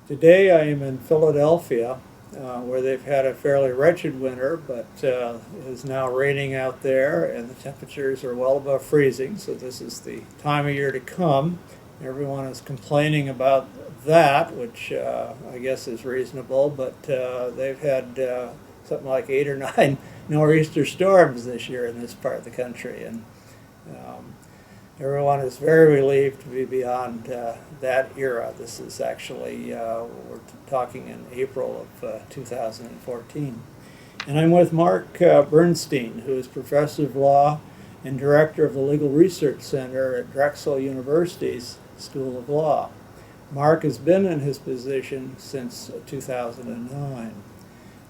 Today I am in Philadelphia, where they've had a fairly wretched winter, but it is now raining out there and the temperatures are well above freezing, so this is the time of year to come. Everyone is complaining about that, which I guess is reasonable, but they've had something like 8 or 9 nor'easter storms this year in this part of the country, and um, everyone is very relieved to be beyond that era. This is actually, we're talking in April of 2014. And I'm with Mark Bernstein, who is professor of law and director of the Legal Research Center at Drexel University's School of Law. Mark has been in his position since 2009.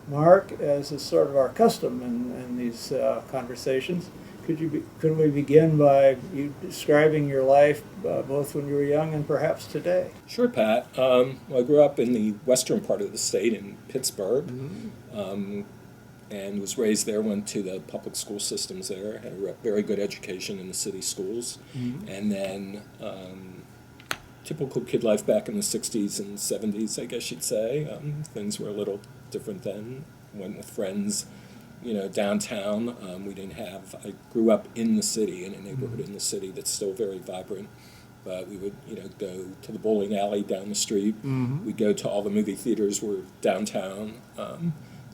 Mark, as is sort of our custom in these conversations, could we begin by you describing your life both when you were young and perhaps today? Sure, Pat. Well, I grew up in the western part of the state in Pittsburgh, and was raised there, went to the public school systems there, had a very good education in the city schools, and then typical kid life back in the 60s and 70s, I guess you'd say. Things were a little different then. Went with friends, downtown. We didn't have, I grew up in the city, in a neighborhood in the city that's still very vibrant. But we would, go to the bowling alley down the street. We'd go to all the movie theaters were downtown.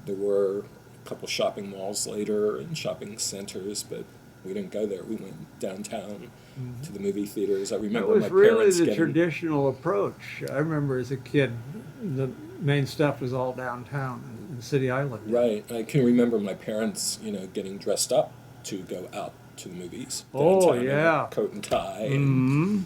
There were a couple shopping malls later and shopping centers, but we didn't go there. We went downtown to the movie theaters. I remember my parents That was really the getting... traditional approach. I remember as a kid, the main stuff was all downtown in the city I lived in. Right. I can remember my parents, getting dressed up to go out to the movies. Oh, downtown, yeah. Coat and tie. And,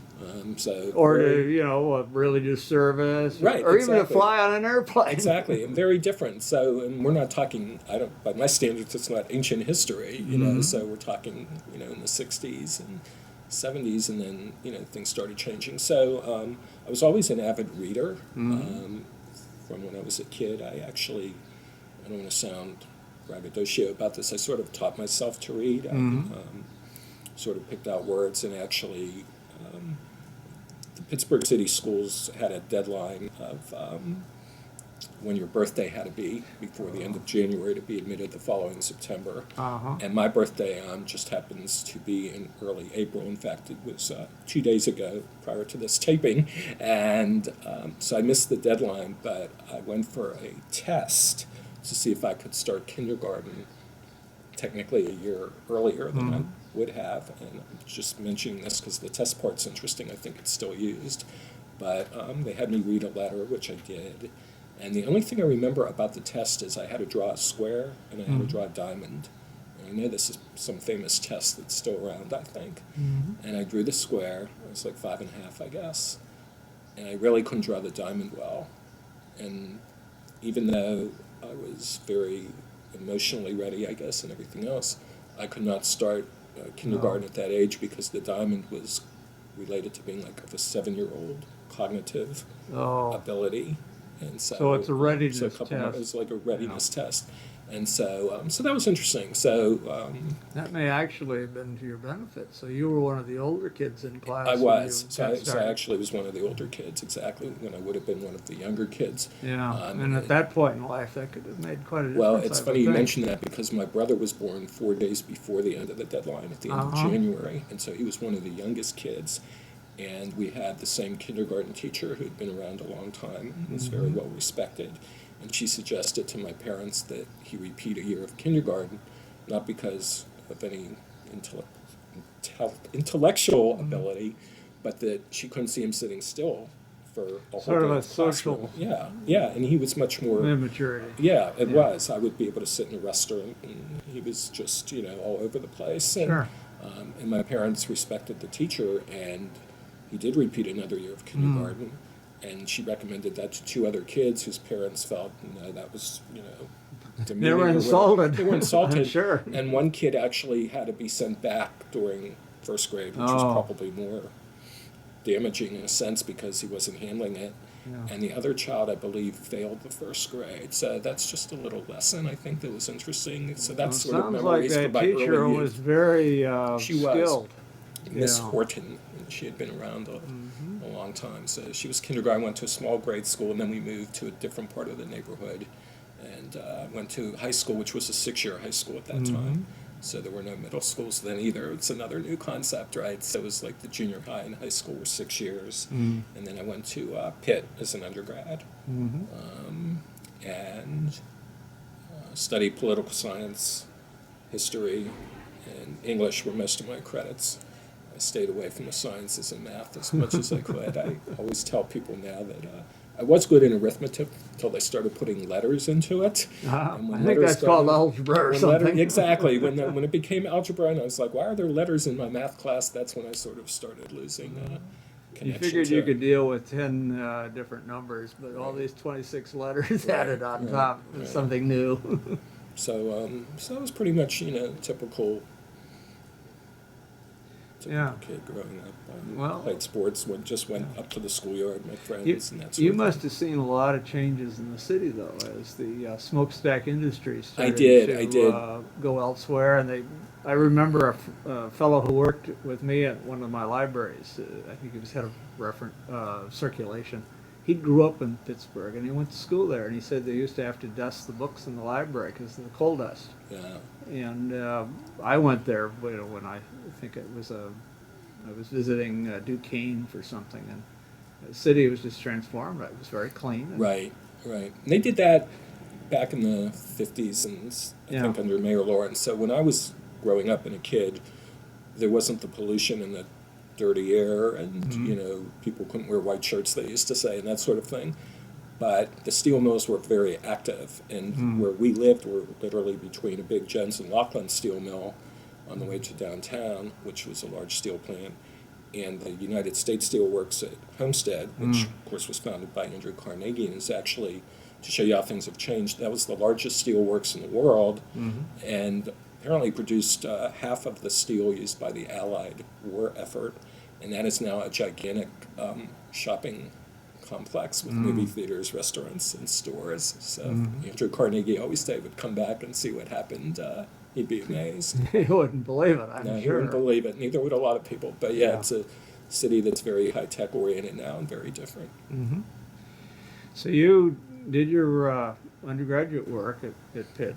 Or to, a religious service. Right, Or even to exactly. fly on an airplane. Exactly, and very different. So, and we're not talking, by my standards, it's not ancient history, so we're talking, in the 60s and 70s, and then, things started changing. So I was always an avid reader. From when I was a kid, I don't want to sound braggadocio about this, I sort of taught myself to read. I sort of picked out words, and actually the Pittsburgh City Schools had a deadline of when your birthday had to be before the end of January to be admitted the following September. And my birthday just happens to be in early April. In fact, it was 2 days ago prior to this taping. And so I missed the deadline, but I went for a test to see if I could start kindergarten technically a year earlier than I would have. And I'm just mentioning this because the test part's interesting. I think it's still used. But they had me read a letter, which I did. And the only thing I remember about the test is I had to draw a square and I had to draw a diamond. And I know this is some famous test that's still around, I think. And I drew the square. It was like 5.5, I guess. And I really couldn't draw the diamond well. And even though I was very emotionally ready, I guess, and everything else, I could not start kindergarten at that age because the diamond was related to being like of a 7-year-old cognitive ability. And So it's a readiness test. It was like a readiness Yeah. test. And so that was interesting. So That may actually have been to your benefit. So you were one of the older kids in class. I when was. you So got I started. actually was one of the older kids, exactly, when I would have been one of the younger kids. Yeah, and at that point in life, that could have made quite a difference. Well, it's I funny would you think. mention that because my brother was born 4 days before the end of the deadline at the end of January, and so he was one of the youngest kids. And we had the same kindergarten teacher who'd been around a long time and was very well respected. And she suggested to my parents that he repeat a year of kindergarten, not because of any intellectual ability, but that she couldn't see him sitting still for a whole Sort of day a in the classroom. social Yeah, and he was much more... immaturity. Yeah, it was. I would be able to sit in a restaurant, and he was just, all over the place. And, Sure. And my parents respected the teacher, and he did repeat another year of kindergarten. And she recommended that to 2 other kids whose parents felt, that was, demeaning. They were insulted. They were insulted. Sure. And one kid actually had to be sent back during first grade, which was probably more damaging in a sense because he wasn't handling it. Yeah. And the other child, I believe, failed the first grade. So that's just a little lesson, I think, that was interesting. So that's Well, sort of sounds like memories that from my teacher early youth. was very She was. skilled. Miss Yeah. Horton. She had been around a long time. So she was kindergarten, went to a small grade school, and then we moved to a different part of the neighborhood, and went to high school, which was a 6-year high school at that time. So there were no middle schools then either. It's another new concept, right? So it was like the junior high and high school were 6 years, and then I went to Pitt as an undergrad, and studied political science, history, and English were most of my credits. I stayed away from the sciences and math as much as I could. I always tell people now that I was good in arithmetic until they started putting letters into it. I think that's called algebra or something. Exactly. When it became algebra, and I was like, why are there letters in my math class? That's when I sort of started losing connection. You figured to you it. could deal with 10 different numbers, but all these 26 letters added on top is something new. So that was pretty much, typical kid growing up. Well, played sports, went up to the schoolyard, met friends, and that sort You of must thing. have seen a lot of changes in the city, though, as the smokestack industry started I did. to go elsewhere. And I remember a fellow who worked with me at one of my libraries. I think he was head of circulation. He grew up in Pittsburgh, and he went to school there. And he said they used to have to dust the books in the library because of the coal dust. Yeah. And I went there when I think I was visiting Duquesne for something, and the city was just transformed. It was very clean. Right. And they did that back in the 50s, and I think under Mayor Lawrence. So when I was growing up and a kid, there wasn't the pollution and the dirty air, and people couldn't wear white shirts, they used to say, and that sort of thing. But the steel mills were very active, and where we lived were literally between a big Jensen Laughlin steel mill on the way to downtown, which was a large steel plant, and the United States Steel Works at Homestead, which of course was founded by Andrew Carnegie, and is actually, to show you how things have changed, that was the largest steel works in the world, and apparently produced half of the steel used by the Allied war effort, and that is now a gigantic shopping complex with movie theaters, restaurants, and stores. So Andrew Carnegie always said would come back and see what happened. He'd be amazed. He wouldn't believe it, I'm No, sure. he wouldn't believe it. Neither would a lot of people. But it's a city that's very high-tech oriented now and very different. So you did your undergraduate work at Pitt.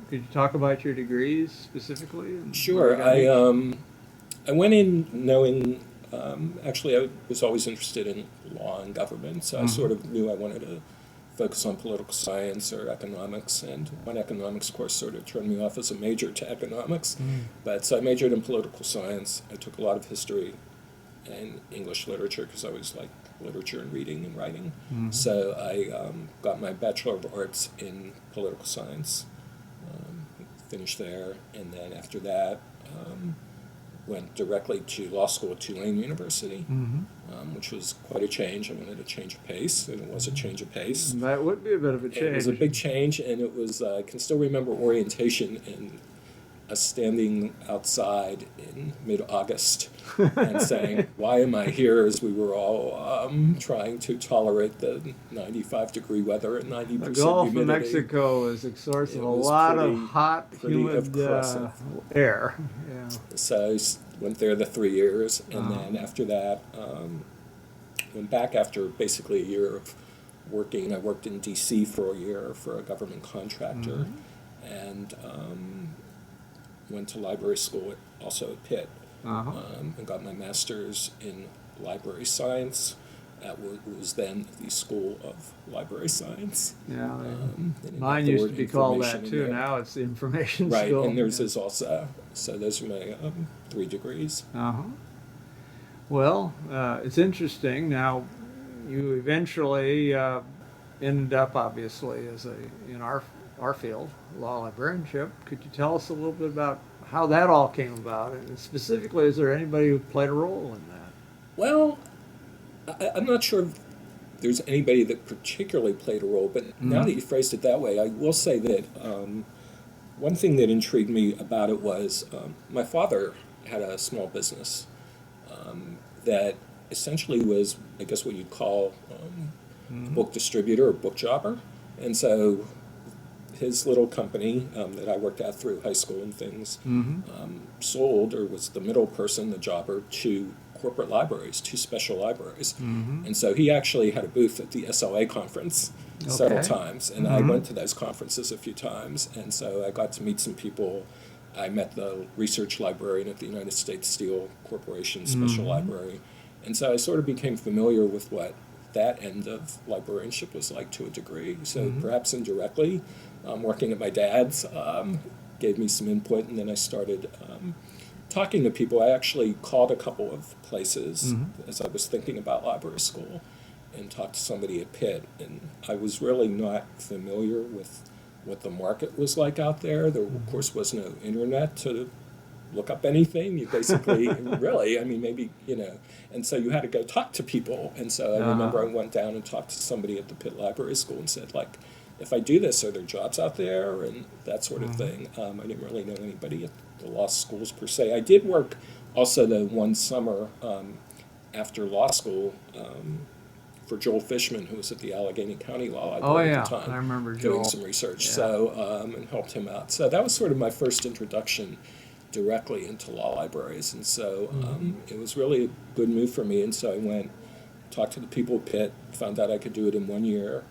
Could you talk about your degrees specifically? Sure. I went in knowing, actually I was always interested in law and government, so I sort of knew I wanted to focus on political science or economics, and one economics course sort of turned me off as a major to economics. But so I majored in political science. I took a lot of history and English literature because I always liked literature and reading and writing. So I got my Bachelor of Arts in political science, finished there, and then after that went directly to law school at Tulane University, which was quite a change. I wanted a change of pace, and it was a change of pace. That would be a bit of a change. It was a big change, and it was, I can still remember orientation and us standing outside in mid-August and saying, why am I here, as we were all trying to tolerate the 95-degree weather and 90% humidity. The Gulf of Mexico is a source of a lot of hot, humid air. Yeah. So I went there the 3 years, and then after that, went back after basically a year of working. I worked in D.C. for a year for a government contractor, and went to library school also at Pitt, and got my master's in library science at what was then the School of Library Science. Yeah, mine used to be called that too. Now it's the information school. Right, and theirs is also. So those are my 3 degrees. Well, it's interesting. Now, you eventually ended up, obviously, as in our field, law librarianship. Could you tell us a little bit about how that all came about? And specifically, is there anybody who played a role in that? Well, I'm not sure if there's anybody that particularly played a role, but now that you phrased it that way, I will say that one thing that intrigued me about it was my father had a small business that essentially was, I guess, what you'd call a book distributor or book jobber. And so his little company that I worked at through high school and things sold, or was the middle person, the jobber, to corporate libraries, to special libraries. And so he actually had a booth at the SLA conference several times, and I went to those conferences a few times, and so I got to meet some people. I met the research librarian at the United States Steel Corporation Special Library, and so I sort of became familiar with what that end of librarianship was like to a degree. So perhaps indirectly, working at my dad's gave me some input, and then I started talking to people. I actually called a couple of places as I was thinking about library school and talked to somebody at Pitt, and I was really not familiar with what the market was like out there. There, of course, was no internet to look up anything. You basically, really, I mean, maybe, and so you had to go talk to people. And so I remember I went down and talked to somebody at the Pitt Library School and said, like, if I do this, are there jobs out there? And that sort of thing. I didn't really know anybody at the law schools per se. I did work also the one summer after law school for Joel Fishman, who was at the Allegheny County Law Library at the time. I remember doing Joel. some research. So and helped him out. So that was sort of my first introduction directly into law libraries, and so it was really a good move for me. And so I went, talked to the people at Pitt, found out I could do it in 1 year,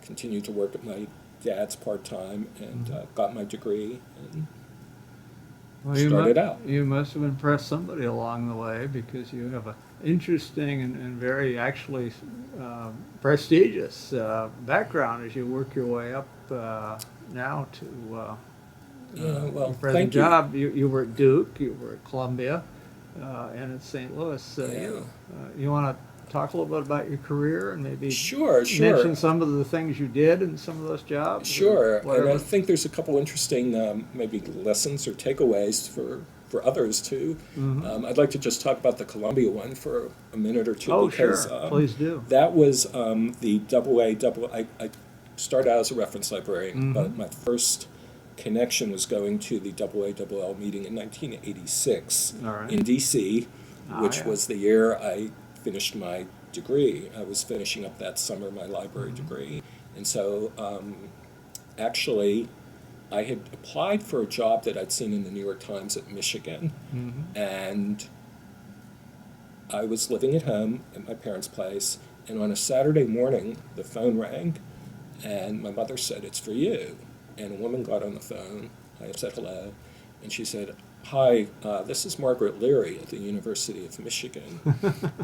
continued to work at my dad's part-time, and got my degree and started out. You must have impressed somebody along the way, because you have an interesting and very actually prestigious background as you work your way up now to Well, your present thank you. job. You were at Duke, you were at Columbia, and at St. Louis. You want to talk a little bit about your career and maybe Sure. mention some of the things you did in some of those jobs? Sure, and whatever. I think there's a couple interesting maybe lessons or takeaways for others too. I'd like to just talk about the Columbia one for a minute or two. Oh, because, sure. Please do. That was the I started out as a reference librarian, but my first connection was going to the AALL meeting in 1986 All right. in D.C., which yeah. was the year I finished my degree. I was finishing up that summer my library degree. And so actually I had applied for a job that I'd seen in the New York Times at Michigan. And I was living at home at my parents' place, and on a Saturday morning the phone rang, and my mother said, "It's for you." And a woman got on the phone. I said hello, and she said, "Hi, this is Margaret Leary at the University of Michigan."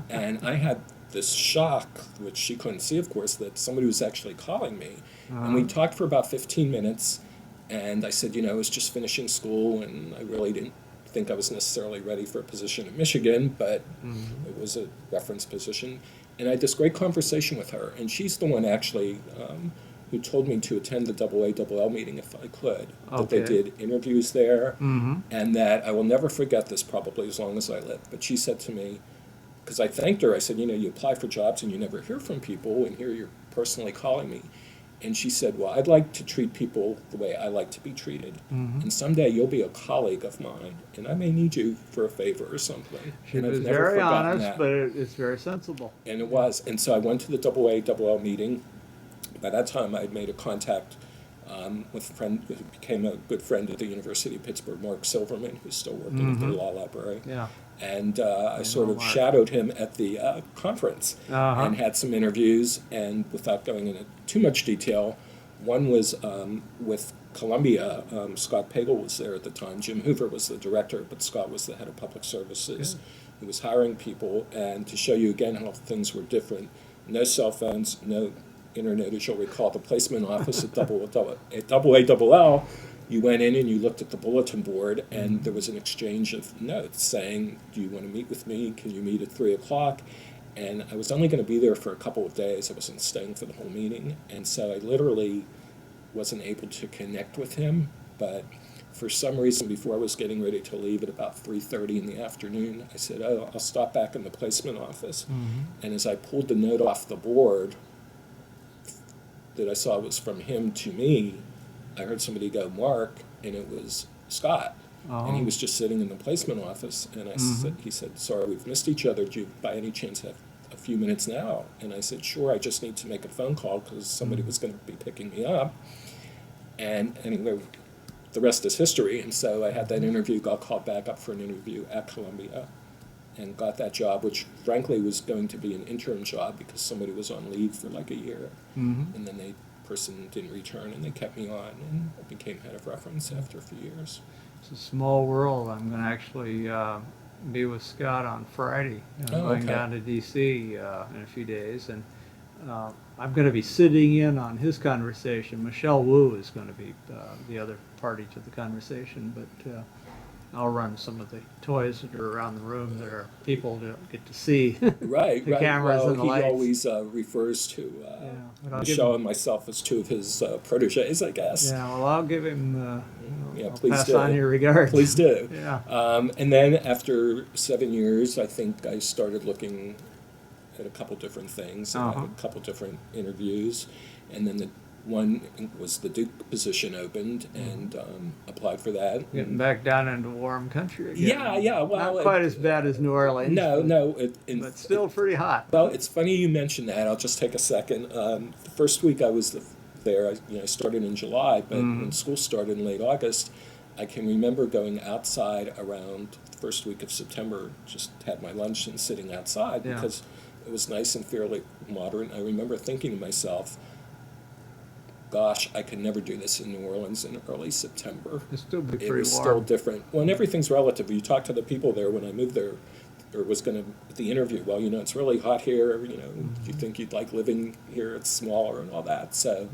And I had this shock, which she couldn't see, of course, that somebody was actually calling me. And we talked for about 15 minutes, and I said, I was just finishing school, and I really didn't think I was necessarily ready for a position in Michigan, but it was a reference position. And I had this great conversation with her, and she's the one actually who told me to attend the AALL meeting if I could, that they Okay. did interviews there, and that I will never forget this probably as long as I live. But she said to me, because I thanked her, I said, you apply for jobs and you never hear from people, and here you're personally calling me. And she said, well, I'd like to treat people the way I like to be treated, and someday you'll be a colleague of mine, and I may need you for a favor or something. She And I've was never very forgotten honest, that. but it's very sensible. And it was. And so I went to the AALL meeting. By that time, I had made a contact with a friend who became a good friend at the University of Pittsburgh, Mark Silverman, who's still working at the law library. Yeah. And I sort know of Mark. shadowed him at the conference and had some interviews. And without going into too much detail, one was with Columbia. Scott Pagel was there at the time. Jim Hoover was the director, but Scott was the head of public services. He was hiring people. And to show you again how things were different, no cell phones, no internet, as you'll recall, the placement office at AALL, you went in and you looked at the bulletin board, and there was an exchange of notes saying, do you want to meet with me? Can you meet at 3 o'clock? And I was only going to be there for a couple of days. I wasn't staying for the whole meeting. And so I literally wasn't able to connect with him. But for some reason, before I was getting ready to leave at about 3:30 in the afternoon, I said, I'll stop back in the placement office. And as I pulled the note off the board that I saw was from him to me, I heard somebody go, Mark, and it was Scott. And he was just sitting in the placement office, and he said, sorry, we've missed each other. Do you by any chance have a few minutes now? And I said, sure, I just need to make a phone call because somebody was going to be picking me up. And anyway, the rest is history. And so I had that interview, got called back up for an interview at Columbia, and got that job, which frankly was going to be an interim job because somebody was on leave for like a year. And then the person didn't return, and they kept me on, and I became head of reference after a few years. It's a small world. I'm going to actually be with Scott on Friday. I'm going down to D.C. In a few days, and I'm going to be sitting in on his conversation. Michelle Wu is going to be the other party to the conversation, but I'll run some of the toys that are around the room that are people don't get to see. Right, The right. cameras well, and the he lights. always refers to but I'll give Michelle him- and myself as two of his proteges, I guess. Yeah, well, I'll give him. Yeah, I'll please pass do. on your regards. Please do. Yeah. And then after 7 years, I think I started looking at a couple different things. And I had a couple different interviews, and then the one was the Duke position opened, and applied for that. Getting back down into warm country again. Yeah, yeah. Well, not quite as bad as New Orleans. No, but, no. but still pretty hot. Well, it's funny you mentioned that. I'll just take a second. The first week I was there, I started in July, but when school started in late August, I can remember going outside around the first week of September, just had my lunch and sitting outside because it was nice and fairly moderate. I remember thinking to myself, gosh, I could never do this in New Orleans in early September. It'd still be It pretty was warm. still different. Well, and everything's relative. You talk to the people there when I moved there, or was going to, the interview, well, it's really hot here, do you think you'd like living here? It's smaller and all that. So,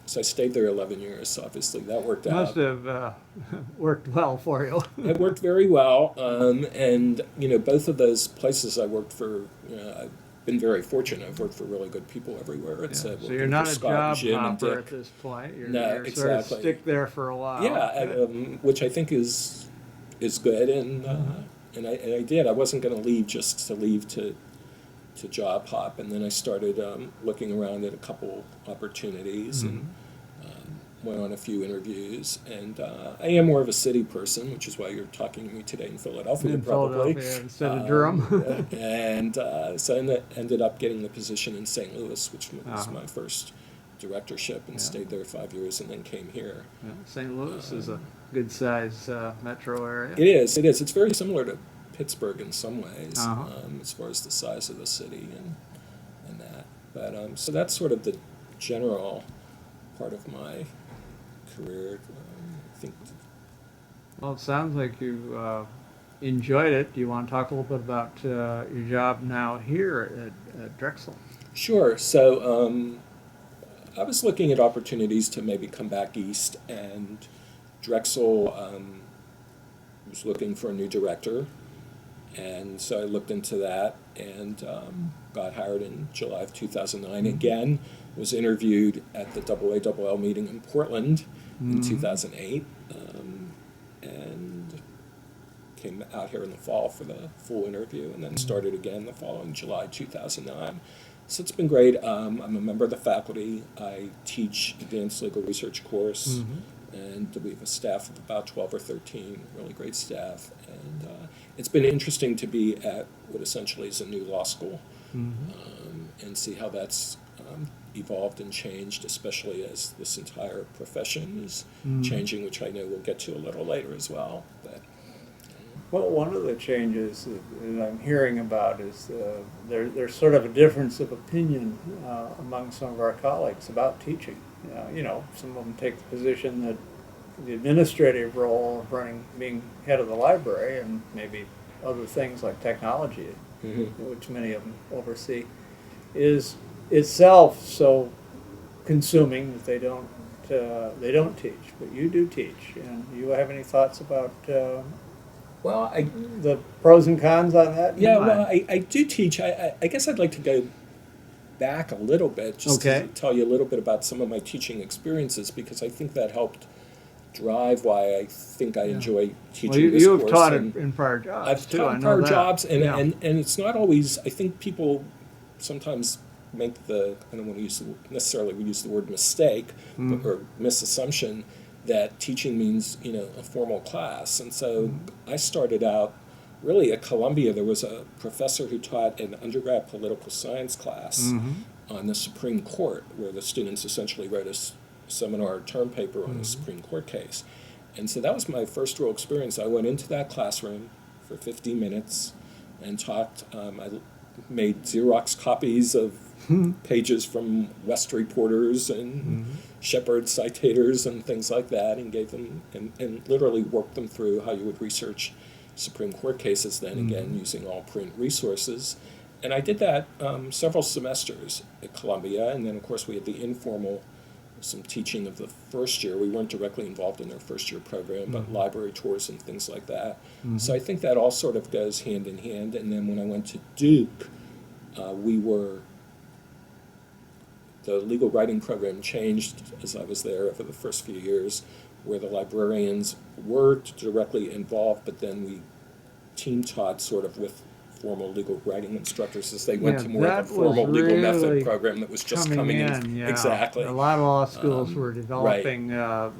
so I stayed there 11 years, so obviously that worked out. Must have worked well for you. It worked very well, and, both of those places I worked for, I've been very fortunate. I've worked for really good people everywhere. It's, So working you're not for a Scott job and Jim and hopper Dick. at this point. You're, No, you're sort of exactly. stick there for a while. Yeah, which I think is good, and and I did. I wasn't going to leave just to leave to job hop, and then I started looking around at a couple opportunities and went on a few interviews. And I am more of a city person, which is why you're talking to me today in Philadelphia, In probably. Philadelphia instead of Durham. And so I ended up getting the position in St. Louis, which was my first directorship, and stayed there 5 years, and then came here. Yeah, St. Louis is a good size metro area. It is. It is. It's very similar to Pittsburgh in some ways, as far as the size of the city and that. But so that's sort of the general part of my career. I think. Well, it sounds like you enjoyed it. Do you want to talk a little bit about your job now here at Drexel? Sure. So I was looking at opportunities to maybe come back east, and Drexel was looking for a new director. And so I looked into that and got hired in July of 2009. Again, was interviewed at the AALL meeting in Portland in 2008, and came out here in the fall for the full interview, and then started again the following July 2009. So it's been great. I'm a member of the faculty. I teach advanced legal research course, and we have a staff of about 12 or 13, really great staff. And it's been interesting to be at what essentially is a new law school, and see how that's evolved and changed, especially as this entire profession is changing, which I know we'll get to a little later as well. But Well, one of the changes that I'm hearing about is there's sort of a difference of opinion among some of our colleagues about teaching. Some of them take the position that the administrative role of being head of the library, and maybe other things like technology, which many of them oversee, is itself so consuming that they don't teach. But you do teach, and you have any thoughts about well, the pros and cons on that? Yeah, well, I do teach. I guess I'd like to go back a little bit just to tell you a little bit about some of my teaching experiences, because I think that helped drive why I think I enjoy teaching this you've course. taught it in prior jobs, I've too. taught I in know prior that. jobs, and, Yeah. and it's not always, I think people sometimes make I don't want to necessarily use the word mistake, or misassumption, that teaching means, a formal class. And so I started out really at Columbia. There was a professor who taught an undergrad political science class on the Supreme Court, where the students essentially wrote a seminar term paper on a Supreme Court case. And so that was my first real experience. I went into that classroom for 15 minutes and talked. I made Xerox copies of pages from West Reporters and Shepard citators and things like that, and gave them, and literally worked them through how you would research Supreme Court cases then, again, using all print resources. And I did that several semesters at Columbia, and then, of course, we had the informal, some teaching of the first year. We weren't directly involved in their first year program, but library tours and things like that. So I think that all sort of goes hand in hand. And then when I went to Duke, the legal writing program changed as I was there over the first few years, where the librarians were directly involved, but then we team taught sort of with formal legal writing instructors as they went to more of a formal legal method program that was just coming in. Yeah. Exactly. A lot of law schools were developing a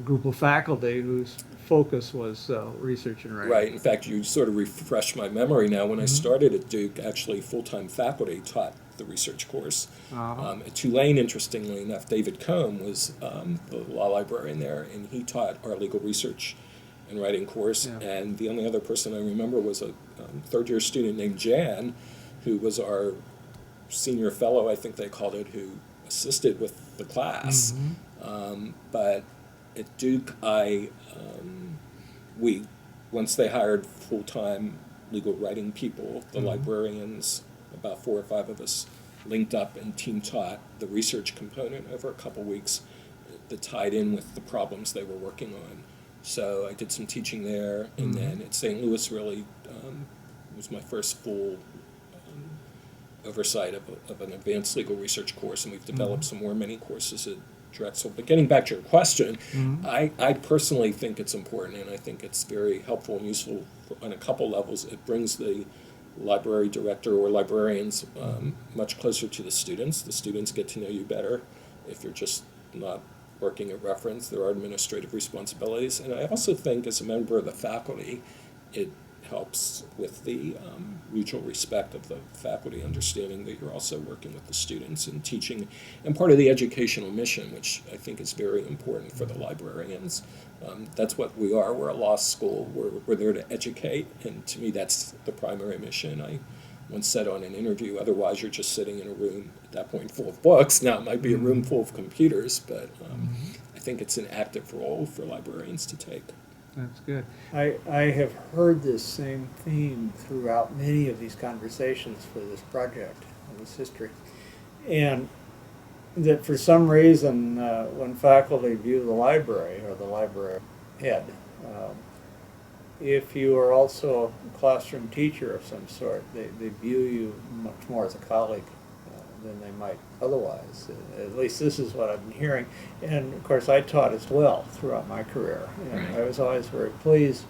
group of faculty whose focus was research and writing. Right. In fact, you sort of refresh my memory now. When I started at Duke, actually full-time faculty taught the research course. At Tulane, interestingly enough, David Combe was the law librarian there, and he taught our legal research and writing course. Yeah. And the only other person I remember was a third-year student named Jan, who was our senior fellow, I think they called it, who assisted with the class. But at Duke, once they hired full-time legal writing people, the librarians, about 4 or 5 of us, linked up and team taught the research component over a couple weeks that tied in with the problems they were working on. So I did some teaching there, and then at St. Louis really was my first full oversight of an advanced legal research course, and we've developed some more mini courses at Drexel. But getting back to your question, I personally think it's important, and I think it's very helpful and useful on a couple levels. It brings the library director or librarians much closer to the students. The students get to know you better if you're just not working at reference. There are administrative responsibilities. And I also think as a member of the faculty, it helps with the mutual respect of the faculty, understanding that you're also working with the students and teaching, and part of the educational mission, which I think is very important for the librarians. That's what we are. We're a law school. We're there to educate, and to me that's the primary mission. I once said on an interview, otherwise you're just sitting in a room at that point full of books. Now it might be a room full of computers, but I think it's an active role for librarians to take. That's good. I have heard this same theme throughout many of these conversations for this project, this history. And that for some reason, when faculty view the library or the library head, if you are also a classroom teacher of some sort, they view you much more as a colleague than they might otherwise. At least this is what I've been hearing. And of course I taught as well throughout my career. And I was always very pleased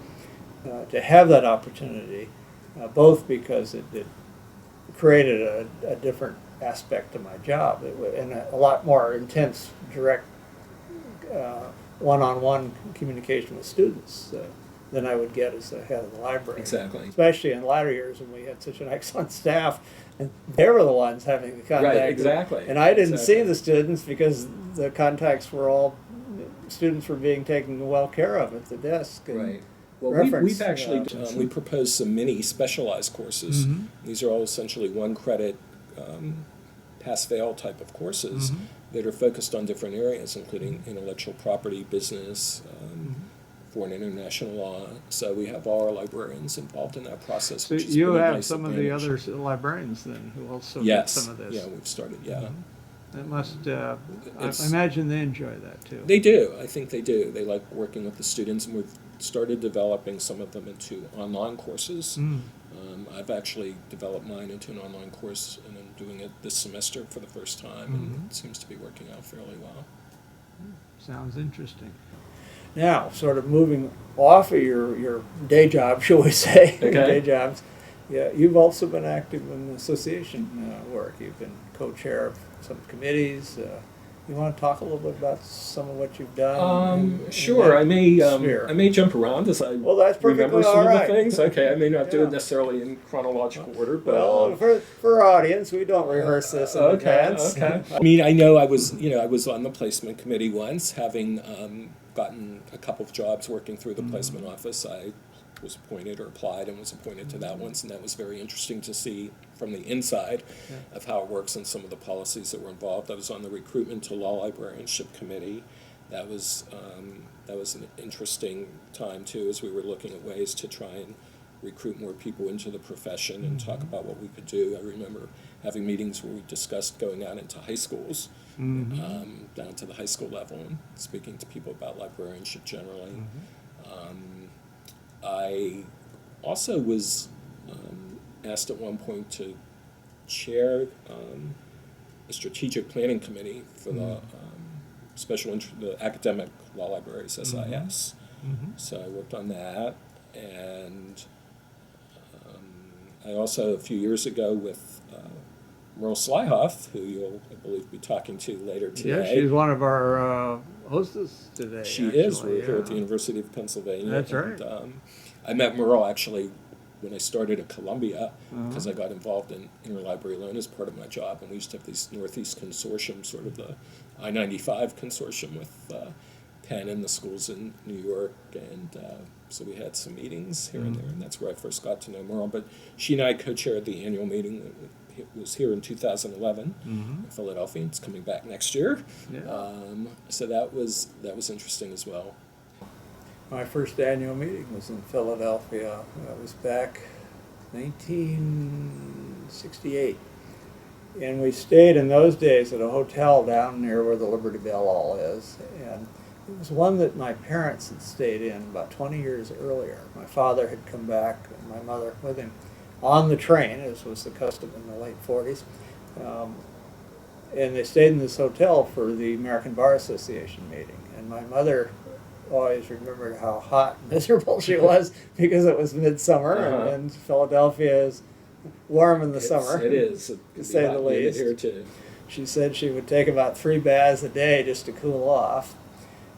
to have that opportunity, both because it created a different aspect to my job and a lot more intense, direct one-on-one communication with students than I would get as the head of the library. Exactly. Especially in latter years when we had such an excellent staff, and they were the ones having the contact. Right, exactly. And I didn't see the students because the contacts were all, students were being taken well care of at the desk. And Right. Well, we've actually, reference, we proposed some mini specialized courses. These are all essentially 1 credit pass-fail type of courses that are focused on different areas, including intellectual property, business, foreign and international law. So we have all our librarians involved in that process. So which is you really have nice some of the advantage. other librarians then who also Yes. get some of this. Yeah, we've started, yeah. That must, I It's- imagine they enjoy that too. They do. I think they do. They like working with the students, and we've started developing some of them into online courses. I've actually developed mine into an online course, and I'm doing it this semester for the first time, and it seems to be working out fairly well. Sounds interesting. Now, sort of moving off of your day job, shall we say, Okay. day jobs, yeah, you've also been active in association work. You've been co-chair of some committees. You want to talk a little bit about some of what you've done? In Sure. that I may sphere? I may jump around as I Well, that's perfectly remember some all of the right. things. Okay, I may not do Yeah. it necessarily in chronological order, but Well, for our audience, we don't rehearse this in advance. Okay. I mean, I know I was on the placement committee once, having gotten a couple of jobs working through the placement office. I was appointed or applied and was appointed to that once, and that was very interesting to see from the inside of how it works and some of the policies that were involved. I was on the recruitment to law librarianship committee. That was an interesting time too, as we were looking at ways to try and recruit more people into the profession and talk about what we could do. I remember having meetings where we discussed going out into high schools, down to the high school level, and speaking to people about librarianship generally. I also was asked at one point to chair a strategic planning committee for the the academic law libraries, SIS. So I worked on that, and I also, a few years ago, with Merle Slyhoff, who you'll, I believe, be talking to later today. Yeah, she's one of our hostess today. She actually, is. We're here at the University of Pennsylvania. That's and, right. I met Merle actually when I started at Columbia, because I got involved in interlibrary loan as part of my job, and we used to have these Northeast consortium, sort of the I-95 consortium with Penn and the schools in New York, and so we had some meetings here and there, and that's where I first got to know Merle. But she and I co-chaired the annual meeting. It was here in 2011 in Philadelphia. It's coming back next year. Yeah. So that was interesting as well. My first annual meeting was in Philadelphia. That was back 1968. And we stayed in those days at a hotel down near where the Liberty Bell all is. And it was one that my parents had stayed in about 20 years earlier. My father had come back, and my mother with him, on the train, as was the custom in the late 40s. And they stayed in this hotel for the American Bar Association meeting. And my mother always remembered how hot and miserable she was because it was midsummer, and Philadelphia is warm in the summer. It is, to say the least. Here too. She said she would take about 3 baths a day just to cool off.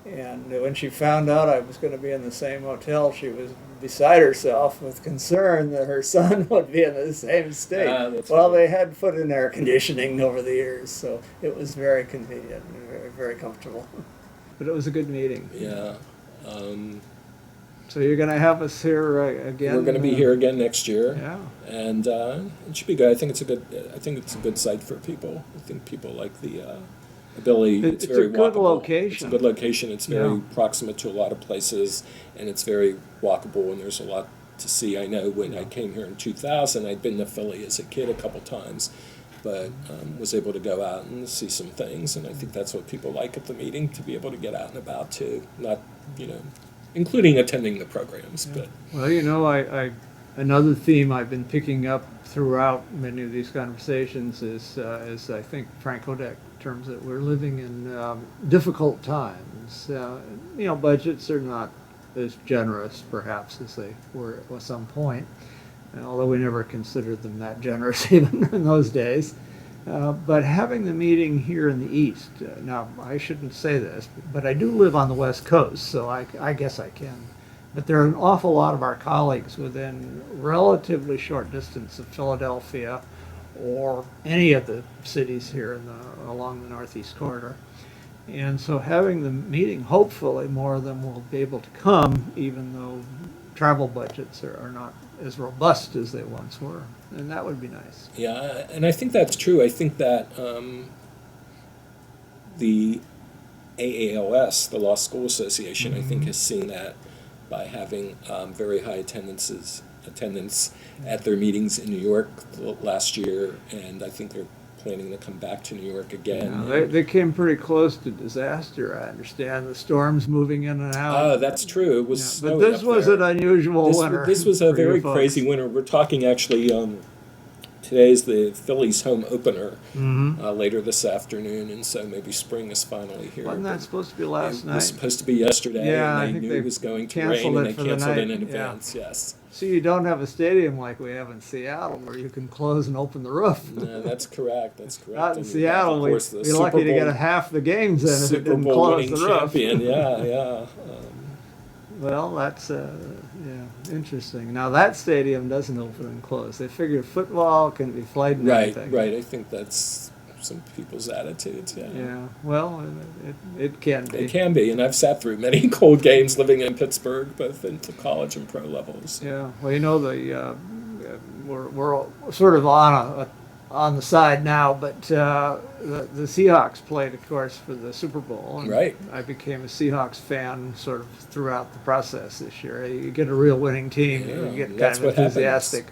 And when she found out I was going to be in the same hotel, she was beside herself with concern that her son would be in the same state. Well, funny. they had put in air conditioning over the years, so it was very convenient and very, very comfortable. But it was a good meeting. Yeah. So you're going to have us here again? We're going to be here again next year. Yeah. And it should be good. I think it's a good site for people. I think people like the ability. It's very a good walkable. location. It's a good location. It's very Yeah. proximate to a lot of places, and it's very walkable. And there's a lot to see. I know when I came here in 2000, I'd been to Philly as a kid a couple times, but was able to go out and see some things. And I think that's what people like at the meeting, to be able to get out and about too. Not, including attending the programs, but. Well, I another theme I've been picking up throughout many of these conversations is I think Frank Hodak terms that we're living in difficult times. Budgets are not as generous, perhaps, as they were at some point, although we never considered them that generous even in those days. But having the meeting here in the East, now I shouldn't say this, but I do live on the West Coast, so I guess I can. But there are an awful lot of our colleagues within relatively short distance of Philadelphia or any of the cities here along the Northeast Corridor. And so having the meeting, hopefully more of them will be able to come, even though travel budgets are not as robust as they once were. And that would be nice. Yeah, and I think that's true. I think that the AALS, the Law School Association, I think has seen that by having very high attendance at their meetings in New York last year, and I think they're planning to come back to New York again. Yeah, they came pretty close to disaster, I understand. The storms moving in and out. Oh, that's true. It was But snowing this up was there. an unusual winter. This was a for you very folks. crazy winter. We're talking actually today's the Phillies home opener Mm-hmm. later this afternoon, and so maybe spring is finally here. Wasn't that But supposed to be last it night? was supposed to be yesterday, Yeah, I and they think knew they it was going to canceled rain, it and for they the canceled it night, in yeah. advance. Yes. So you don't have a stadium like we have in Seattle where you can close and open the roof. No, that's correct. That's correct. Out in And you have, Seattle, of we'd course, the be lucky to Super get Bowl, half the games in if it Super didn't Bowl close winning the roof. champion. Yeah. Well, that's yeah, interesting. Now that stadium doesn't open and close. They figure football can be played in Right, anything. right. I think that's some people's attitudes. Yeah. Yeah. Well, it can be. It can be, and I've sat through many cold games living in Pittsburgh, both into college and pro levels. Yeah. Well, you know we're sort of on the side now, but the Seahawks played, of course, for the Super Bowl. And Right. I became a Seahawks fan sort of throughout the process this year. You get a real winning team, Yeah, you get kind that's of what happens. enthusiastic.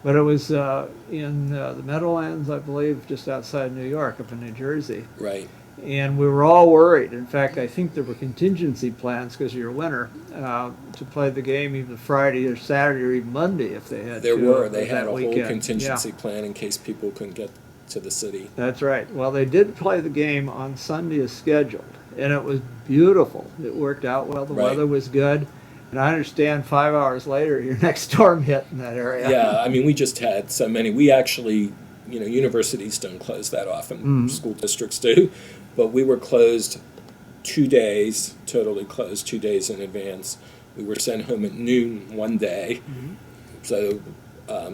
But it was in the Meadowlands, I believe, just outside New York, up in New Jersey. Right. And we were all worried. In fact, I think there were contingency plans because of your winter to play the game either Friday or Saturday or even Monday if they had There to. were. They had that a whole weekend. contingency Yeah, plan in case people couldn't get to the city. that's right. Well, they did play the game on Sunday as scheduled, and it was beautiful. It worked out well. The Right. weather was good. And I understand 5 hours later, your next storm hit in that area. Yeah, I mean, we just had so many. We actually, universities don't close that often. School districts do. But we were closed 2 days, totally closed 2 days in advance. We were sent home at noon one day. So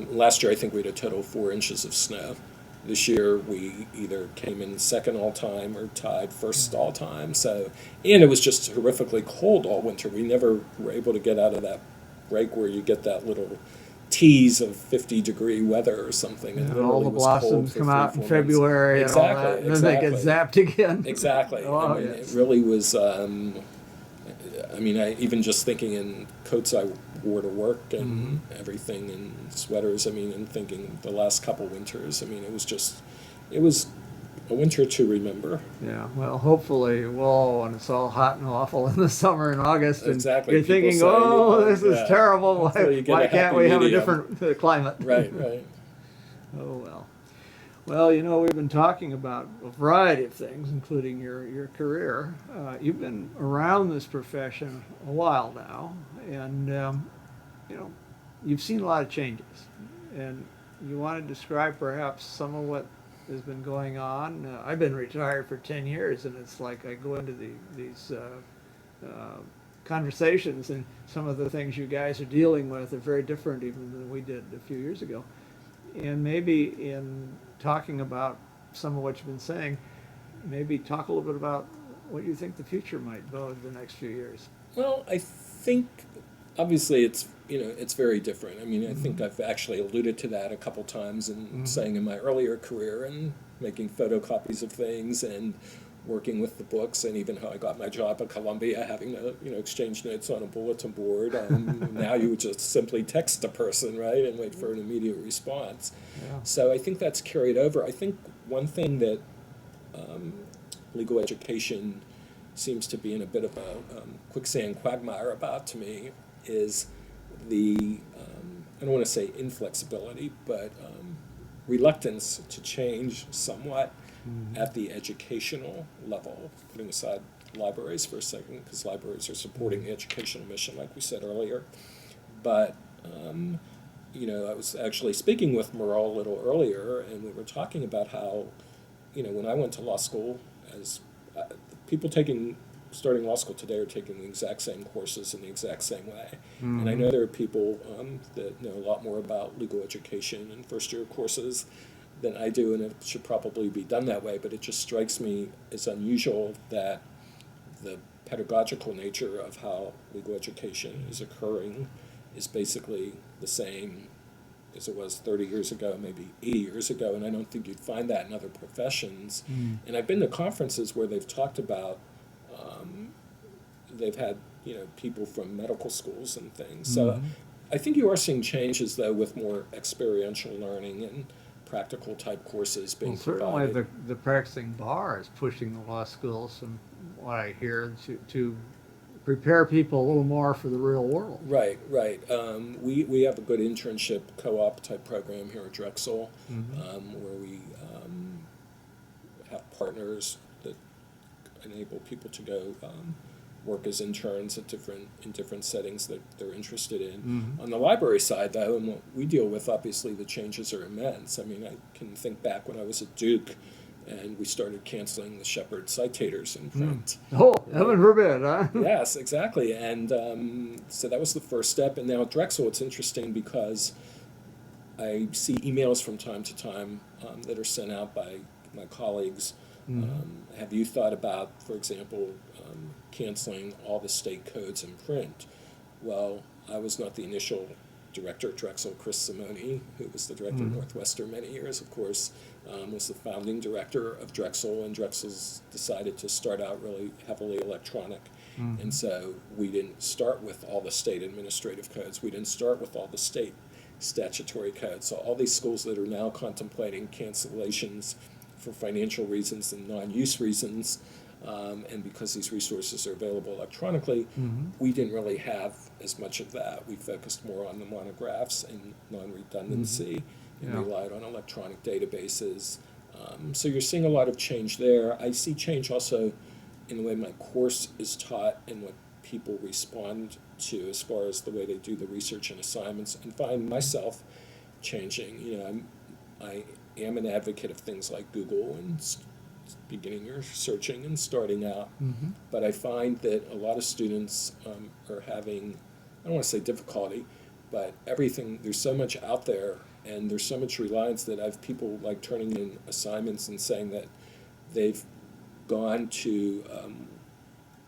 last year, I think we had a total of 4 inches of snow. This year, we either came in second all time or tied first all time. So, and it was just horrifically cold all winter. We never were able to get out of that break where you get that little tease of 50-degree weather or something. It And literally all the was cold blossoms for come 3, out in 4 months. February and all that, and then they get zapped again. Exactly. Oh, I mean, yes. it really was. I even just thinking in coats I wore to work and everything, and sweaters. I mean, and thinking the last couple winters. I mean, it was a winter to remember. Yeah, well, hopefully, when it's all hot and awful in the summer in August, and Exactly. you're People thinking, say, oh, this is yeah. terrible. Until you get Why a can't happy we have a medium. different climate? Right. Oh, well. Well, we've been talking about a variety of things, including your career. You've been around this profession a while now, and, you've seen a lot of changes. And you want to describe perhaps some of what has been going on? I've been retired for 10 years, and it's like I go into these conversations, and some of the things you guys are dealing with are very different even than we did a few years ago. And maybe in talking about some of what you've been saying, maybe talk a little bit about what you think the future might bode the next few years. Well, I think obviously it's very different. I mean, I think I've actually alluded to that a couple times in saying in my earlier career and making photocopies of things and working with the books, and even how I got my job at Columbia, having to exchange notes on a bulletin board. Now you would just simply text a person, right, and wait for an immediate response. Yeah. So I think that's carried over. I think one thing that legal education seems to be in a bit of a quicksand quagmire about to me is the I don't want to say inflexibility, but reluctance to change somewhat at the educational level, putting aside libraries for a second, because libraries are supporting the educational mission, like we said earlier. But, I was actually speaking with Merle a little earlier, and we were talking about how, when I went to law school, as people starting law school today are taking the exact same courses in the exact same way. And I know there are people that know a lot more about legal education and first-year courses than I do, and it should probably be done that way, but it just strikes me as unusual that the pedagogical nature of how legal education is occurring is basically the same as it was 30 years ago, maybe 80 years ago, and I don't think you'd find that in other professions. And I've been to conferences where they've talked about, they've had people from medical schools and things. So I think you are seeing changes, though, with more experiential learning and practical type courses being Certainly provided. the practicing bar is pushing the law schools, from what I hear, to prepare people a little more for the real world. Right, right. We have a good internship co-op type program here at Drexel, where we have partners that enable people to go work as interns at different settings that they're interested in. On the library side, though, and what we deal with, obviously the changes are immense. I mean, I can think back when I was at Duke, and we started canceling the Shepherd citators in print. Oh, heaven forbid, huh? Yes, exactly. And so that was the first step. And now at Drexel, it's interesting because I see emails from time to time that are sent out by my colleagues. Have you thought about, for example, canceling all the state codes in print? Well, I was not the initial director at Drexel. Chris Simone, who was the director of Northwestern many years, of course, was the founding director of Drexel, and Drexel's decided to start out really heavily electronic. And so we didn't start with all the state administrative codes. We didn't start with all the state statutory codes. So all these schools that are now contemplating cancellations for financial reasons and non-use reasons, and because these resources are available electronically, we didn't really have as much of that. We focused more on the monographs and non-redundancy and relied on electronic databases. So you're seeing a lot of change there. I see change also in the way my course is taught and what people respond to as far as the way they do the research and assignments, and find myself changing. You know, I am an advocate of things like Google and beginning your searching and starting out. But I find that a lot of students are having, I don't want to say difficulty, but there's so much out there and there's so much reliance that I have people like turning in assignments and saying that they've gone to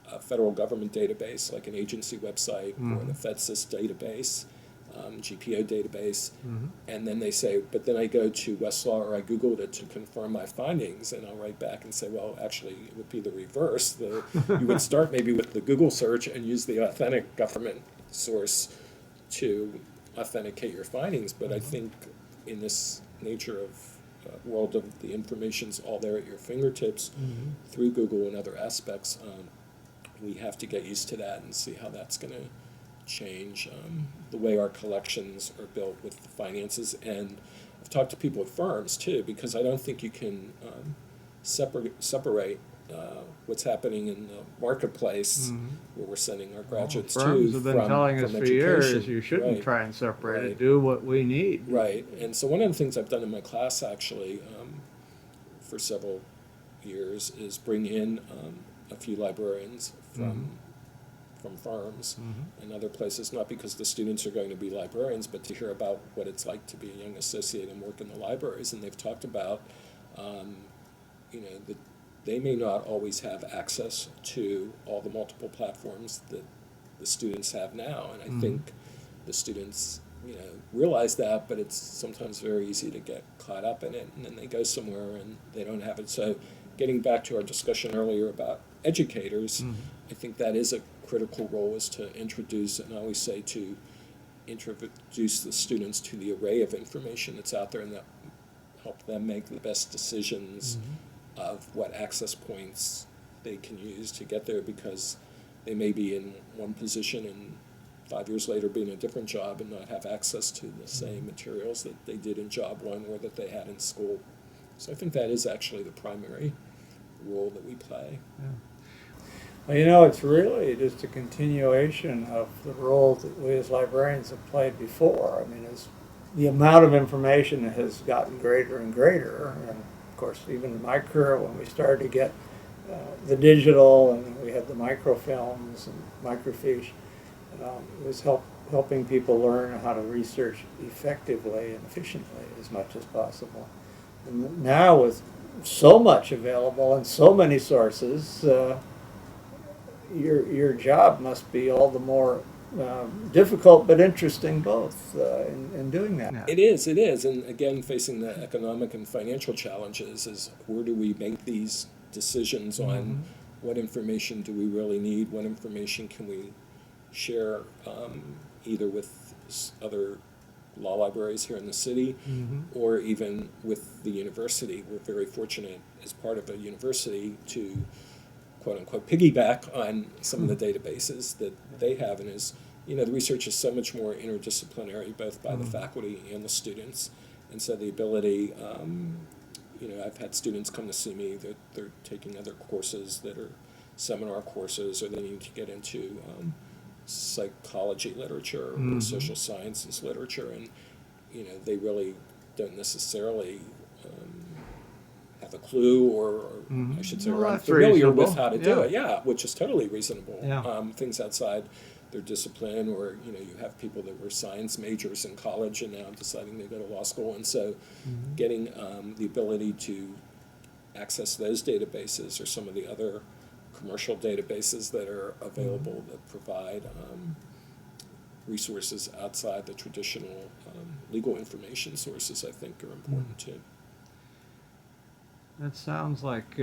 a federal government database, like an agency website or the FedSys database, GPO database, and then they say, but then I go to Westlaw or I Googled it to confirm my findings, and I'll write back and say, well, actually, it would be the reverse. You would start maybe with the Google search and use the authentic government source to authenticate your findings. But I think in this nature of world of the information's all there at your fingertips through Google and other aspects, we have to get used to that and see how that's going to change the way our collections are built with the finances. And I've talked to people at firms too, because I don't think you can separate what's happening in the marketplace where we're sending our graduates Firms to have been telling us for years you shouldn't try and separate it. Do what we need. Right. And so one of the things I've done in my class actually for several years is bring in a few librarians from firms and other places, not because the students are going to be librarians, but to hear about what it's like to be a young associate and work in the libraries. And they've talked about, that they may not always have access to all the multiple platforms that the students have now. And I think the students, realize that, but it's sometimes very easy to get caught up in it, and then they go somewhere and they don't have it. So getting back to our discussion earlier about educators, I think that is a critical role, is to introduce, and I always say to introduce the students to the array of information that's out there, and that help them make the best decisions of what access points they can use to get there, because they may be in one position and 5 years later be in a different job and not have access to the same materials that they did in job one or that they had in school. So I think that is actually the primary role that we play. Well, it's really just a continuation of the role that we as librarians have played before. I mean, as the amount of information has gotten greater and greater, and of course, even in my career, when we started to get the digital and we had the microfilms and microfiche, it was helping people learn how to research effectively and efficiently as much as possible. And now with so much available and so many sources, your job must be all the more difficult but interesting both in doing that. It is, and again, facing the economic and financial challenges is where do we make these decisions on what information do we really need, what information can we share either with other law libraries here in the city or even with the university. We're very fortunate as part of a university to quote unquote piggyback on some of the databases that they have, and is, you know, the research is so much more interdisciplinary, both by the faculty and the students, and so the ability, you know, I've had students come to see me that they're taking other courses that are seminar courses, or they need to get into psychology literature or social sciences literature, and you know, they really don't necessarily have a clue, or I should say, Well, are that's unfamiliar with reasonable. how to do Yeah. it. Yeah, which is totally reasonable. Yeah. Things outside their discipline, or you know, you have people that were science majors in college and now deciding to go to law school, and so getting the ability to access those databases or some of the other commercial databases that are available that provide resources outside the traditional legal information sources, I think, are important too. That sounds like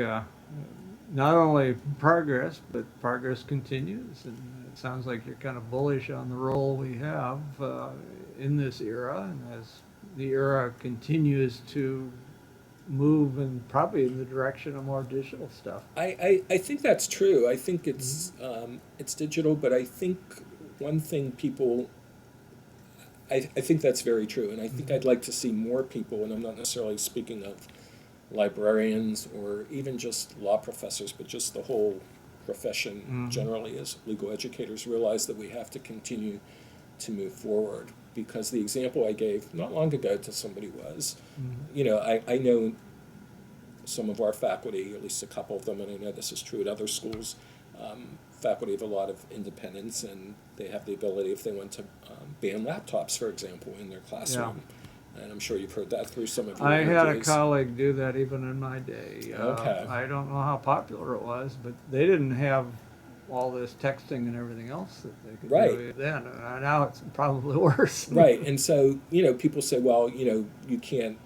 not only progress, but progress continues. And it sounds like you're kind of bullish on the role we have in this era. And as the era continues to move and probably in the direction of more digital stuff. I think that's true. I think it's digital, but I think one thing people, I think that's very true. And I think I'd like to see more people, and I'm not necessarily speaking of librarians or even just law professors, but just the whole profession generally as legal educators, realize that we have to continue to move forward. Because the example I gave not long ago to somebody was, you know, I know some of our faculty, at least a couple of them, and I know this is true at other schools, faculty have a lot of independence, and they have the ability, if they want to, ban laptops, for example, in their classroom. And I'm sure you've heard that through some of your I had a interviews. colleague do that even in my day. Okay. I don't know how popular it was, but they didn't have all this texting and everything else that they could do then. Now it's probably worse. Right, and so, you know, people say, well, you know, you can't,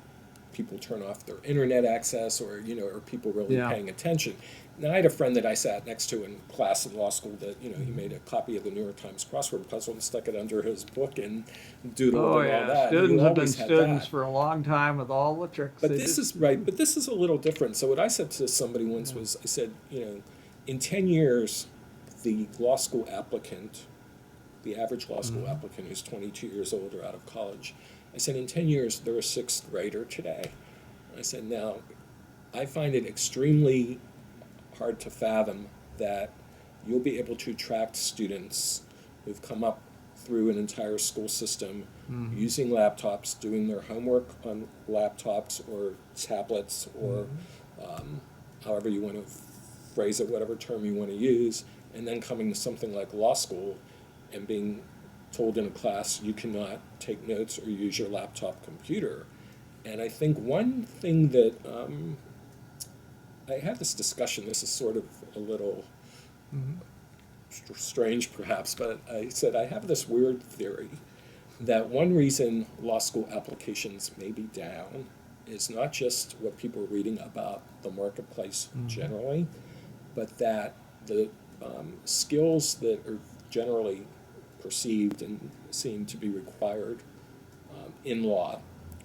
people turn off their internet access, or, you know, are people really paying attention? Now, I had a friend that I sat next to in class in law school that, you know, he made a copy of the New York Times crossword puzzle and stuck it under his book and doodled Oh and all yeah, that. students have been always had students that. for a long time with all the tricks. But they this just- is right. But this is a little different. So what I said to somebody once was, I said, you know, in 10 years, the law school applicant, the average law school applicant who's 22 years old or out of college, I said, in 10 years, they're a sixth grader today. I said, now, I find it extremely hard to fathom that you'll be able to attract students who've come up through an entire school system using laptops, doing their homework on laptops or tablets, or however you want to phrase it, whatever term you want to use, and then coming to something like law school and being told in a class you cannot take notes or use your laptop computer. And I think one thing that I had this discussion, this is sort of a little strange perhaps, but I said I have this weird theory that one reason law school applications may be down is not just what people are reading about the marketplace generally, but that the skills that are generally perceived and seem to be required in law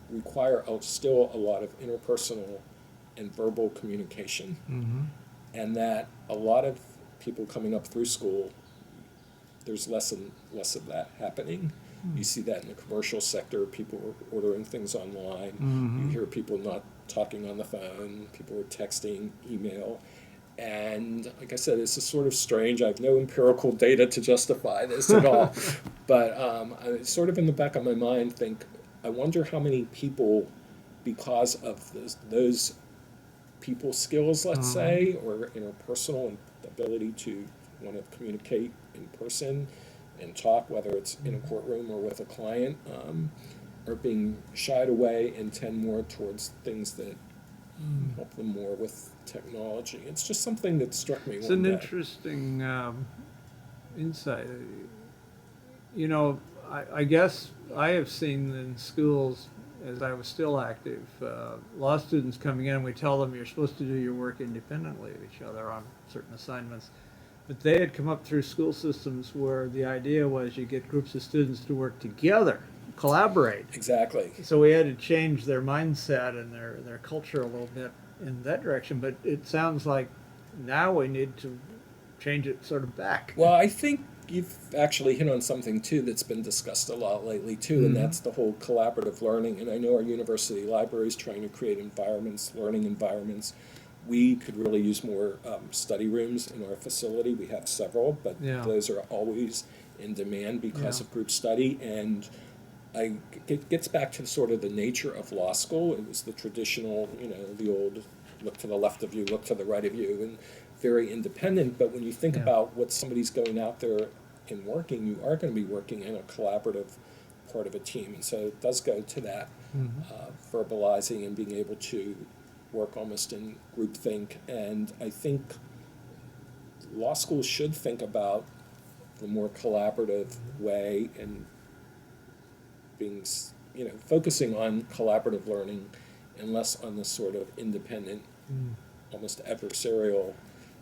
require still a lot of interpersonal and verbal communication, and that a lot of people coming up through school, there's less and less of that happening. You see that in the commercial sector, people are ordering things online, you hear people not talking on the phone, people are texting, email, and like I said, this is sort of strange. I have no empirical data to justify this at all, but I sort of in the back of my mind think, I wonder how many people, because of those people skills, let's say, or interpersonal ability to want to communicate in person and talk, whether it's in a courtroom or with a client, are being shied away and tend more towards things that help them more with technology. It's just something that struck me It's one an day. interesting insight. You know, I guess I have seen in schools, as I was still active, law students coming in, we tell them you're supposed to do your work independently of each other on certain assignments. But they had come up through school systems where the idea was you get groups of students to work together, collaborate. Exactly. So we had to change their mindset and their culture a little bit in that direction. But it sounds like now we need to change it sort of back. Well, I think you've actually hit on something too that's been discussed a lot lately too, and that's the whole collaborative learning. And I know our university library is trying to create environments, learning environments. We could really use more study rooms in our facility. We have several, but Yeah. those are always in demand because Yeah. of group study. And it gets back to sort of the nature of law school. It was the traditional, the old look to the left of you, look to the right of you, and very independent. But when you think Yeah. about what somebody's going out there and working, you are going to be working in a collaborative part of a team. And so it does go to that verbalizing and being able to work almost in groupthink. And I think law schools should think about the more collaborative way and being, focusing on collaborative learning and less on this sort of independent, almost adversarial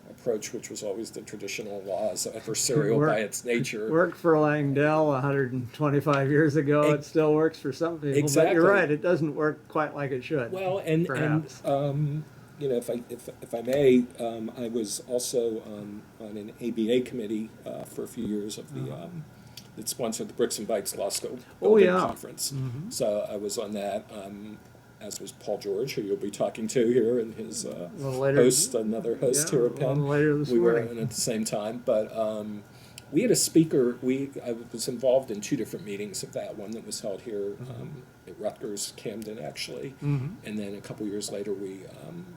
approach, which was always the traditional laws, adversarial by its nature. Worked for Langdell 125 years ago. It still works for some people, Exactly. but you're right. It doesn't work quite like it should. Well, and perhaps. if I may, I was also on an ABA committee for a few years of the that sponsored the Bricks and Bytes Law School Building Conference. So I was on that. As was Paul George, who you'll be talking to here, and his another host here at Penn. Later this we were morning. in at the same time, but we had a speaker. I was involved in two different meetings of that. One that was held here at Rutgers, Camden, actually, and then a couple years later,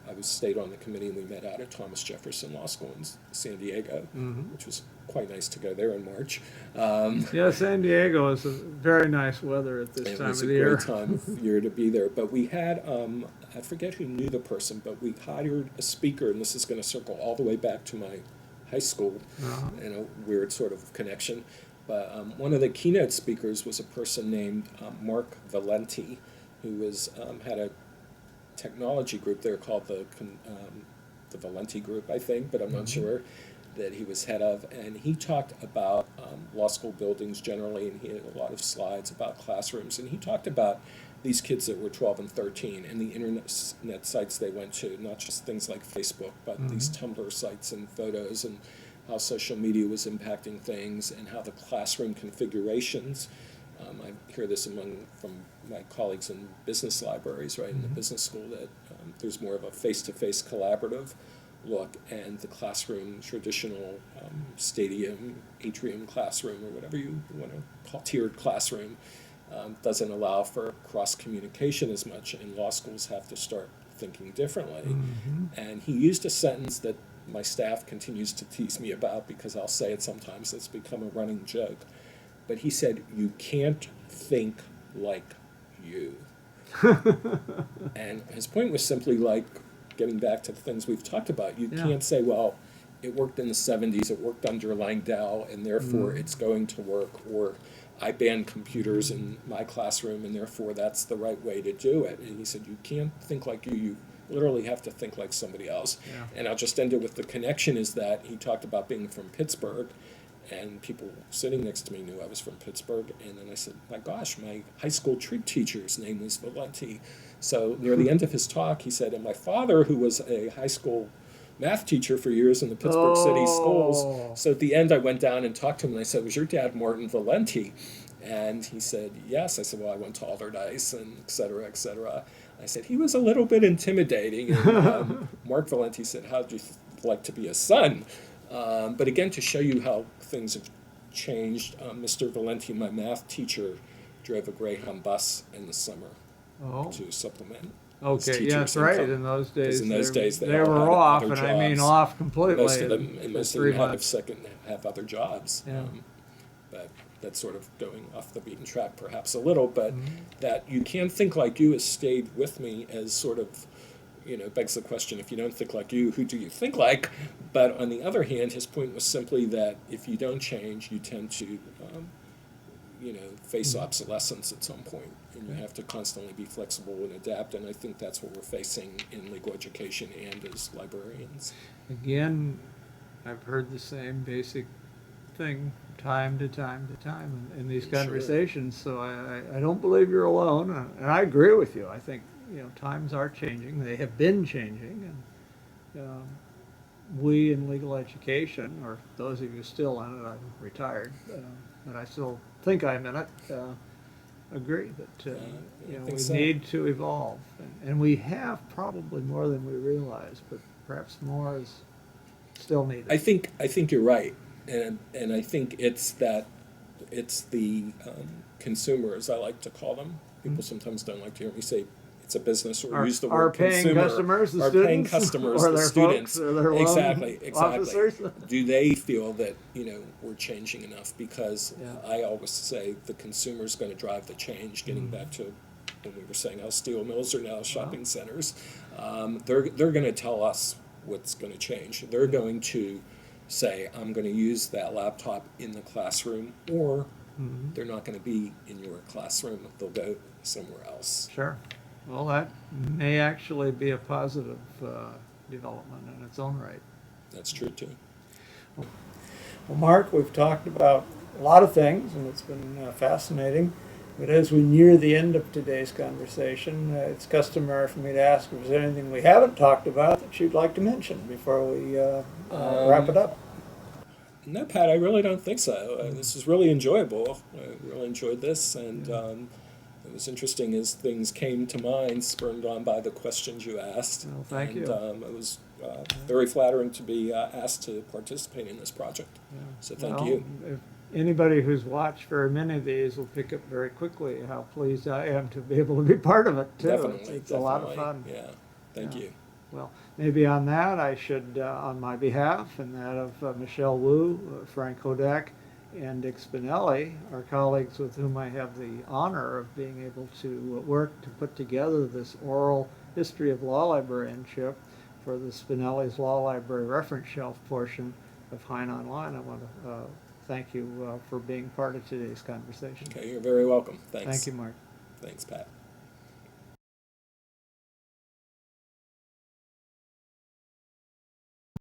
I stayed on the committee, and we met out at Thomas Jefferson Law School in San Diego, which was quite nice to go there in March. Yeah, San Diego is a very nice weather at this time of the year. It was a great time of year to be there. But we had, I forget who knew the person, but we hired a speaker, and this is going to circle all the way back to my high school in a weird sort of connection. But one of the keynote speakers was a person named Mark Valenti, who had a technology group there called the Valenti Group, I think, but I'm not sure, that he was head of. And he talked about law school buildings generally, and he had a lot of slides about classrooms. And he talked about these kids that were 12 and 13 and the internet sites they went to, not just things like Facebook, but these Tumblr sites and photos, and how social media was impacting things, and how the classroom configurations. I hear this from my colleagues in business libraries, right, in the business school, that there's more of a face-to-face collaborative look, and the classroom, traditional stadium, atrium classroom, or whatever you want to call tiered classroom, doesn't allow for cross-communication as much, and law schools have to start thinking differently. And he used a sentence that my staff continues to tease me about, because I'll say it sometimes, it's become a running joke. But he said, "You can't think like you." And his point was simply like, getting back to the things we've talked about, you can't say, well, it worked in the 70s, it worked under Langdell, and therefore it's going to work, or I banned computers in my classroom, and therefore that's the right way to do it. And he said, you can't think like you literally have to think like somebody else. And I'll just end it with the connection is that he talked about being from Pittsburgh, and people sitting next to me knew I was from Pittsburgh. And then I said, my gosh, my high school trig teacher's name was Valenti. So near the end of his talk, he said, and my father, who was a high school math teacher for years in the Pittsburgh City schools. So at the end, I went down and talked to him, and I said, was your dad Martin Valenti? And he said, yes. I said, well, I went to Alderdice, and et cetera, et cetera. I said, he was a little bit intimidating. And Mark Valenti said, how'd you like to be a son? But again, to show you how things have changed, Mr. Valenti, my math teacher, drove a Greyhound bus in the summer to supplement. Okay, yeah, that's right. In those days, they all were had off, other and I mean jobs. off completely. Most of them have other jobs. Yeah. But that's sort of going off the beaten track perhaps a little, but that you can't think like you has stayed with me as sort of, begs the question, if you don't think like you, who do you think like? But on the other hand, his point was simply that if you don't change, you tend to, face obsolescence at some point, and you have to constantly be flexible and adapt, and I think that's what we're facing in legal education and as librarians. Again, I've heard the same basic thing time to time to time in these conversations, so I don't believe you're alone, and I agree with you. I think times are changing. They have been changing, and we in legal education, or those of you still in it, I'm retired, but I still think I'm in it, agree that I you know, think we so. need to evolve, and we have probably more than we realize, but perhaps more is still needed. I think you're right, and I think it's the consumers, I like to call them. People sometimes don't like to hear me say it's a business or use the Our word paying consumer. customers, the Our students, paying customers, or the their students. folks, or their loan Exactly. officers. Do they feel that we're changing enough? Because Yeah. I always say the consumer's going to drive the change. Getting back to when we were saying how steel mills are now shopping centers, they're going to tell us what's going to change. They're going to say, I'm going to use that laptop in the classroom, or they're not going to be in your classroom. They'll go somewhere else. Sure. Well, that may actually be a positive development in its own right. That's true too. Well, Mark, we've talked about a lot of things, and it's been fascinating. But as we near the end of today's conversation, it's customary for me to ask if there's anything we haven't talked about that you'd like to mention before we wrap it up. No, Pat, I really don't think so. This was really enjoyable. I really enjoyed this, and it was interesting as things came to mind, spurred on by the questions you asked. Well, thank you. It was very flattering to be asked to participate in this project. Yeah. So thank Well, you. If anybody who's watched very many of these will pick up very quickly how pleased I am to be able to be part of it too. Definitely, It's a lot of fun. Yeah, thank Yeah. you. Well, maybe on that I should, on my behalf and that of Michelle Wu, Frank Hodak, and Dick Spinelli, our colleagues with whom I have the honor of being able to work to put together this oral history of law librarianship for the Spinelli's Law Library reference shelf portion of Hein Online. I want to thank you for being part of today's conversation. Okay, you're very welcome. Thanks. Thank you, Mark. Thanks, Pat.